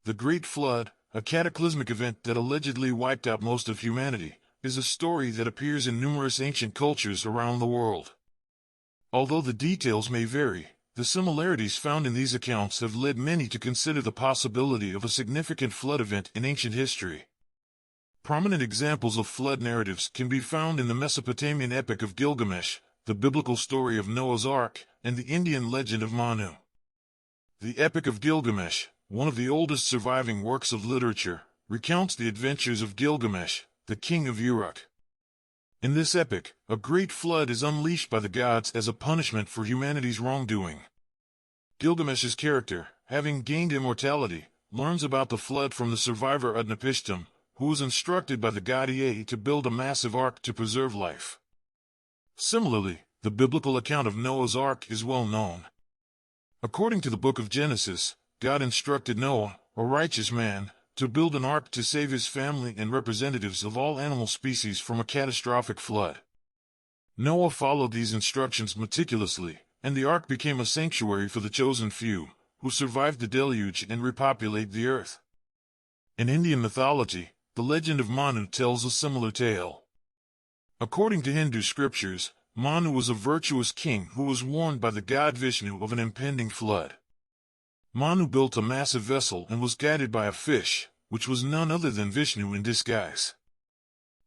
The Great Flood, a cataclysmic event that allegedly wiped out most of humanity, is a story that appears in numerous ancient cultures around the world. Although the details may vary, the similarities found in these accounts have led many to consider the possibility of a significant flood event in ancient history. Prominent examples of flood narratives can be found in the Mesopotamian epic of Gilgamesh, the biblical story of Noah's Ark, and the Indian legend of Manu. The Epic of Gilgamesh, one of the oldest surviving works of literature, recounts the adventures of Gilgamesh, the king of Uruk. In this epic, a great flood is unleashed by the gods as a punishment for humanity's wrongdoing. Gilgamesh's character, having gained immortality, learns about the flood from the survivor Utnapishtim, who was instructed by the god Ea to build a massive ark to preserve life. Similarly, the biblical account of Noah's Ark is well known. According to the book of Genesis, God instructed Noah, a righteous man, to build an ark to save his family and representatives of all animal species from a catastrophic flood. Noah followed these instructions meticulously, and the ark became a sanctuary for the chosen few, who survived the deluge and repopulated the earth. In Indian mythology, the legend of Manu tells a similar tale. According to Hindu scriptures, Manu was a virtuous king who was warned by the god Vishnu of an impending flood. Manu built a massive vessel and was guided by a fish, which was none other than Vishnu in disguise.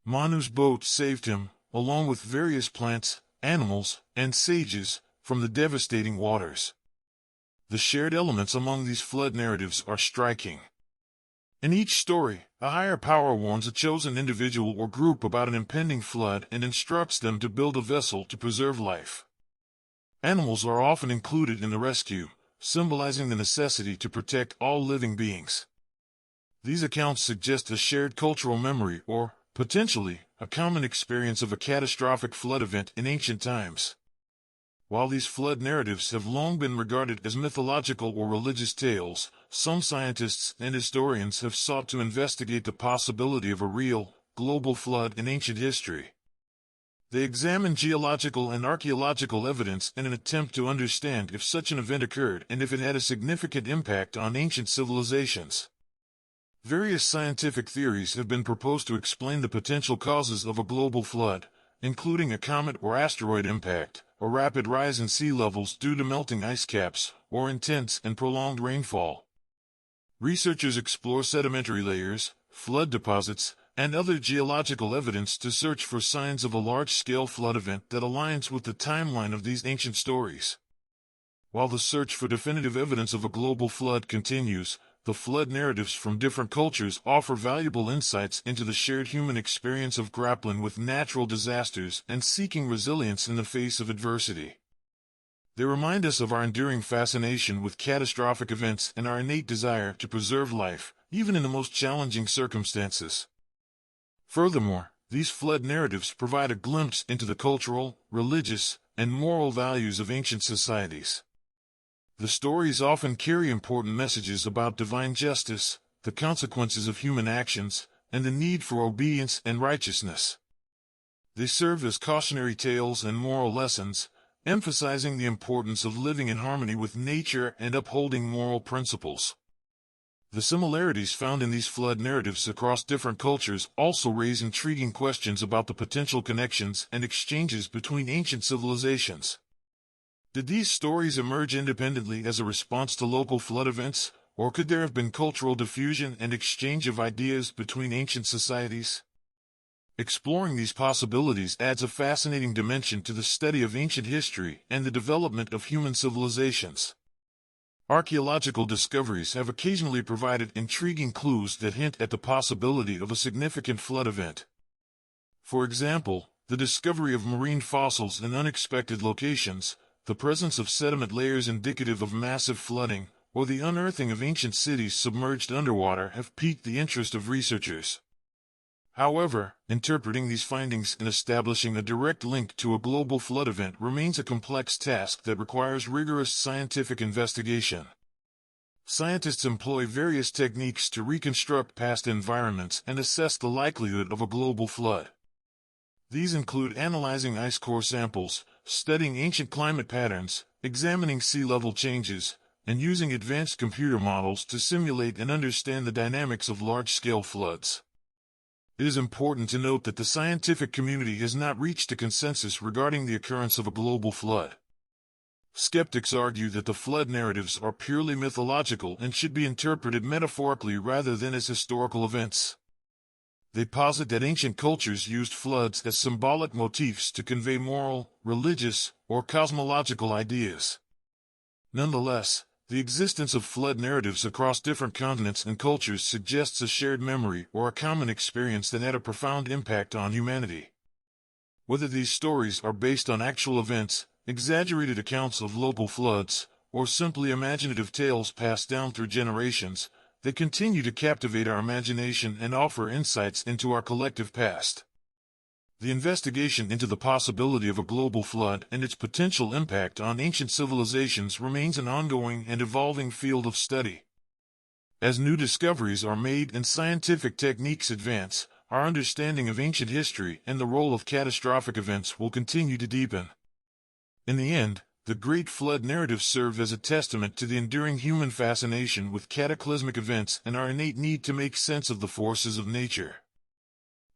Manu's boat saved him, along with various plants, animals, and sages, from the devastating waters. The shared elements among these flood narratives are striking. In each story, a higher power warns a chosen individual or group about an impending flood and instructs them to build a vessel to preserve life. Animals are often included in the rescue, symbolizing the necessity to protect all living beings. These accounts suggest a shared cultural memory or, potentially, a common experience of a catastrophic flood event in ancient times. While these flood narratives have long been regarded as mythological or religious tales, some scientists and historians have sought to investigate the possibility of a real, global flood in ancient history. They examine geological and archaeological evidence in an attempt to understand if such an event occurred and if it had a significant impact on ancient civilizations. Various scientific theories have been proposed to explain the potential causes of a global flood, including a comet or asteroid impact, a rapid rise in sea levels due to melting ice caps, or intense and prolonged rainfall. Researchers explore sedimentary layers, flood deposits, and other geological evidence to search for signs of a large-scale flood event that aligns with the timeline of these ancient stories. While the search for definitive evidence of a global flood continues, the flood narratives from different cultures offer valuable insights into the shared human experience of grappling with natural disasters and seeking resilience in the face of adversity. They remind us of our enduring fascination with catastrophic events and our innate desire to preserve life, even in the most challenging circumstances. Furthermore, these flood narratives provide a glimpse into the cultural, religious, and moral values of ancient societies. The stories often carry important messages about divine justice, the consequences of human actions, and the need for obedience and righteousness. They serve as cautionary tales and moral lessons, emphasizing the importance of living in harmony with nature and upholding moral principles. The similarities found in these flood narratives across different cultures also raise intriguing questions about the potential connections and exchanges between ancient civilizations. Did these stories emerge independently as a response to local flood events, or could there have been cultural diffusion and exchange of ideas between ancient societies? Exploring these possibilities adds a fascinating dimension to the study of ancient history and the development of human civilizations. Archaeological discoveries have occasionally provided intriguing clues that hint at the possibility of a significant flood event. For example, the discovery of marine fossils in unexpected locations, the presence of sediment layers indicative of massive flooding, or the unearthing of ancient cities submerged underwater have piqued the interest of researchers. However, interpreting these findings and establishing a direct link to a global flood event remains a complex task that requires rigorous scientific investigation. Scientists employ various techniques to reconstruct past environments and assess the likelihood of a global flood. These include analyzing ice core samples, studying ancient climate patterns, examining sea level changes, and using advanced computer models to simulate and understand the dynamics of large-scale floods. It is important to note that the scientific community has not reached a consensus regarding the occurrence of a global flood. Skeptics argue that the flood narratives are purely mythological and should be interpreted metaphorically rather than as historical events. They posit that ancient cultures used floods as symbolic motifs to convey moral, religious, or cosmological ideas. Nonetheless, the existence of flood narratives across different continents and cultures suggests a shared memory or a common experience that had a profound impact on humanity. Whether these stories are based on actual events, exaggerated accounts of local floods, or simply imaginative tales passed down through generations, they continue to captivate our imagination and offer insights into our collective past. The investigation into the possibility of a global flood and its potential impact on ancient civilizations remains an ongoing and evolving field of study. As new discoveries are made and scientific techniques advance, our understanding of ancient history and the role of catastrophic events will continue to deepen. In the end, the Great Flood narratives serve as a testament to the enduring human fascination with cataclysmic events and our innate need to make sense of the forces of nature.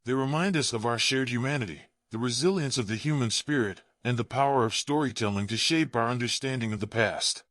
They remind us of our shared humanity, the resilience of the human spirit, and the power of storytelling to shape our understanding of the past.